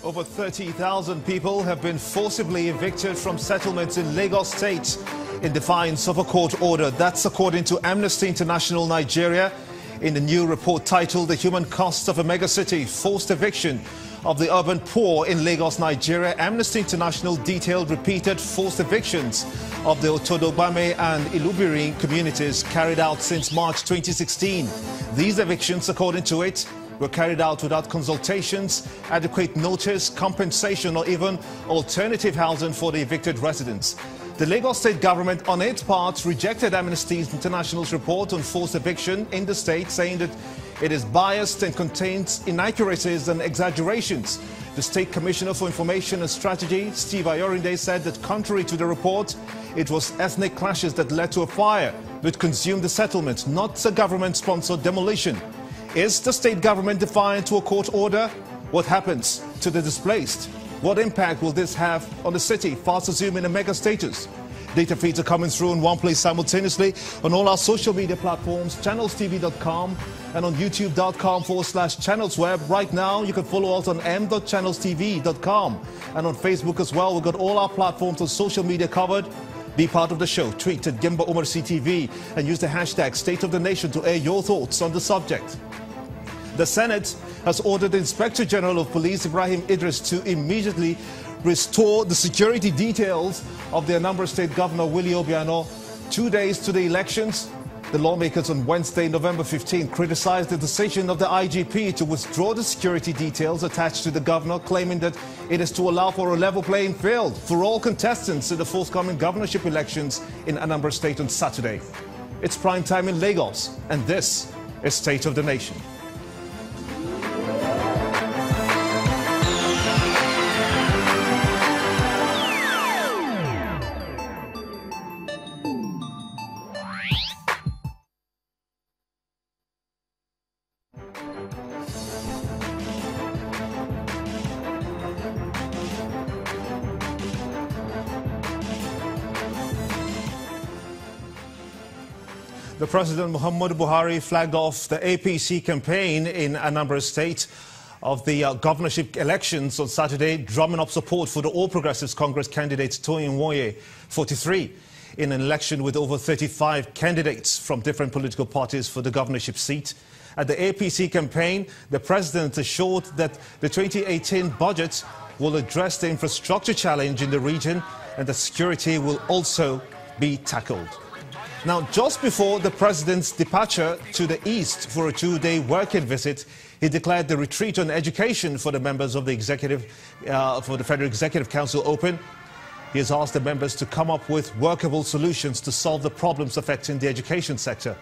Over 30,000 people have been forcibly evicted from settlements in Lagos State in defiance of a court order. That's according to Amnesty International Nigeria in a new report titled The Human Cost of a Megacity, Forced Eviction of the Urban Poor in Lagos, Nigeria. Amnesty International detailed repeated forced evictions of the Otodobame and Ilubiri communities carried out since March 2016. These evictions, according to it, were carried out without consultations, adequate notice, compensation or even alternative housing for the evicted residents. The Lagos State government, on its part, rejected Amnesty International's report on forced eviction in the state, saying that it is biased and contains inaccuracies and exaggerations. The State Commissioner for Information and Strategy, Steve Ayorinde, said that contrary to the report, it was ethnic clashes that led to a fire which consumed the settlement, not a government-sponsored demolition. Is the state government defiant to a court order? What happens to the displaced? What impact will this have on the city, fast assuming a mega status? Data feeds are coming through in one place simultaneously on all our social media platforms, channelstv.com and on youtube.com/channelsweb. Right now, you can follow us on m.channelstv.com and on Facebook as well. We've got all our platforms on social media covered. Be part of the show. Tweet at Gimba Umar CTV and use the hashtag State of the Nation to air your thoughts on the subject. The Senate has ordered the Inspector General of Police, Ibrahim Idris, to immediately restore the security details of the Anambra State Governor, Willie Obiano. 2 days to the elections, the lawmakers on Wednesday, November 15, criticized the decision of the IGP to withdraw the security details attached to the governor, claiming that it is to allow for a level playing field for all contestants in the forthcoming governorship elections in Anambra State on Saturday. It's prime time in Lagos, and this is State of the Nation. The President Muhammadu Buhari flagged off the APC campaign in Anambra State of the governorship elections on Saturday, drumming up support for the All Progressives Congress candidate Toyin Nwoye, 43, in an election with over 35 candidates from different political parties for the governorship seat. At the APC campaign, the president assured that the 2018 budget will address the infrastructure challenge in the region and that security will also be tackled. Now, just before the president's departure to the east for a 2-day working visit, he declared the retreat on education for the members of the Federal Executive Council open. He has asked the members to come up with workable solutions to solve the problems affecting the education sector.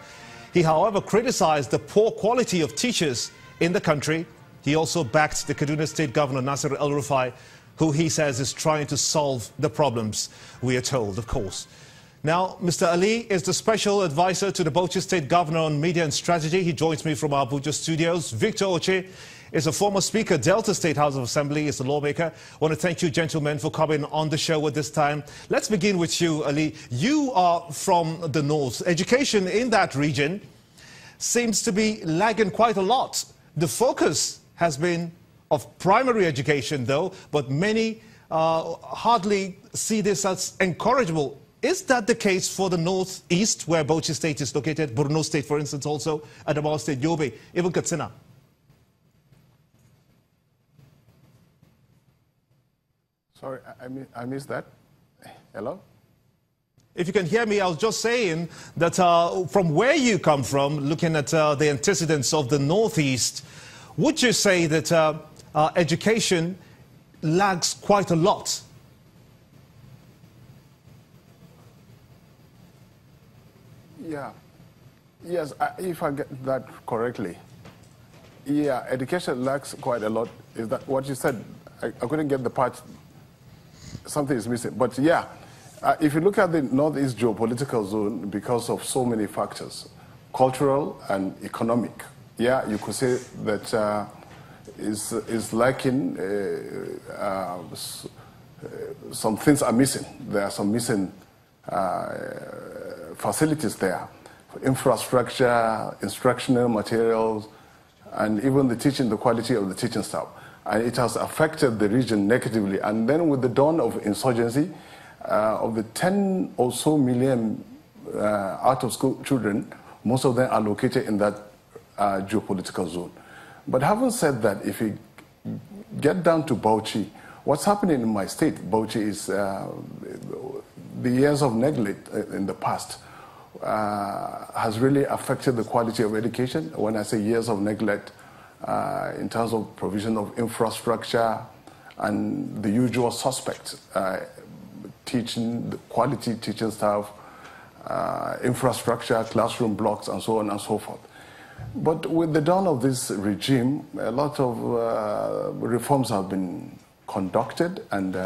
He, however, criticized the poor quality of teachers in the country. He also backed the Kaduna State Governor, Nasir El-Rufai, who he says is trying to solve the problems, we are told, of course. Now, Mr. Ali is the special advisor to the Bauchi State Governor on Media and Strategy. He joins me from our Abuja studios. Victor Oche is a former Speaker, Delta State House of Assembly, is a lawmaker. I want to thank you, gentlemen, for coming on the show at this time. Let's begin with you, Ali. You are from the north. Education in that region seems to be lagging quite a lot. The focus has been of primary education, though, but many hardly see this as encourageable. Is that the case for the northeast, where Bauchi State is located, Borno State, for instance, also, Adamawa State, Yobe, even Katsina? Sorry, I missed that. Hello? If you can hear me, I was just saying that from where you come from, looking at the antecedents of the northeast, would you say that education lags quite a lot? Yeah. Yes, if I get that correctly. Yeah, education lacks quite a lot. Is that what you said? I couldn't get the part. Something is missing. But yeah, if you look at the Northeast geopolitical zone, because of so many factors, cultural and economic, yeah, you could say that is lacking. Some things are missing. There are some missing facilities there, infrastructure, instructional materials, and even the quality of the teaching staff. And it has affected the region negatively. And then with the dawn of insurgency, of the 10 or so million out-of-school children, most of them are located in that geopolitical zone. But having said that, if you get down to Bauchi, what's happening in my state, Bauchi, is the years of neglect in the past has really affected the quality of education. When I say years of neglect, in terms of provision of infrastructure and the usual suspects, teaching, the quality teaching staff, infrastructure, classroom blocks, and so on and so forth. But with the dawn of this regime, a lot of reforms have been conducted, and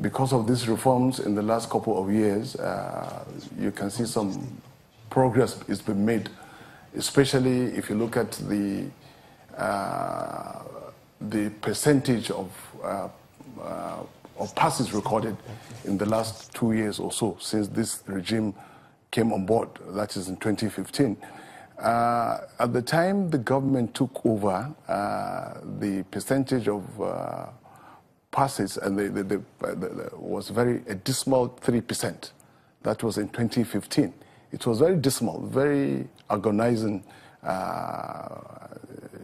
because of these reforms in the last couple of years, you can see some progress has been made, especially if you look at the percentage of passes recorded in the last 2 years or so since this regime came on board, that is in 2015. At the time the government took over, the percentage of passes and was a dismal 3%. That was in 2015. It was very dismal, very agonizing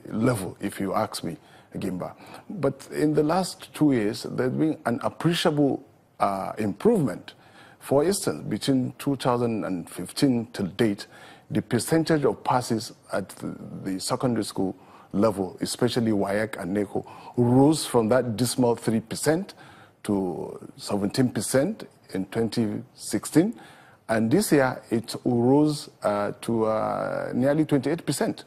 level, if you ask me, Gimba. But in the last 2 years, there's been an appreciable improvement. For instance, between 2015 till date, the percentage of passes at the secondary school level, especially WAEC and NECO, rose from that dismal 3% to 17% in 2016. And this year, it rose to nearly 28%.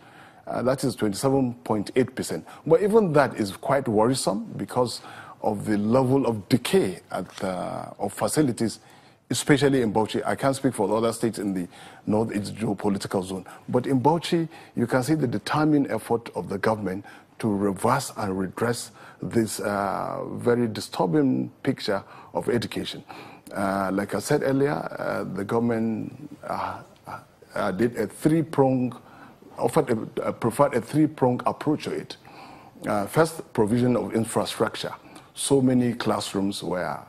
That is 27.8%. But even that is quite worrisome because of the level of decay of facilities, especially in Bauchi. I can't speak for the other states in the northeast geopolitical zone. But in Bauchi, you can see the determined effort of the government to reverse and redress this very disturbing picture of education. Like I said earlier, the government did a three-pronged, preferred a three-pronged approach to it. First, provision of infrastructure. So many classrooms were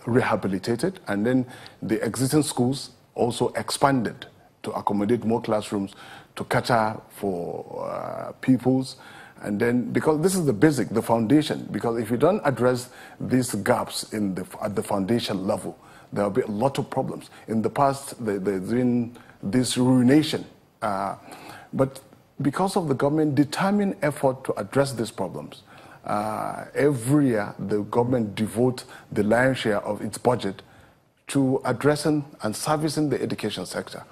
rehabilitated, and then the existing schools also expanded to accommodate more classrooms to cater for pupils. And then, because this is the basic, the foundation, because if you don't address these gaps at the foundation level, there will be a lot of problems. In the past, there's been this ruination. But because of the government determined effort to address these problems, every year the government devotes the lion's share of its budget to addressing and servicing the education sector.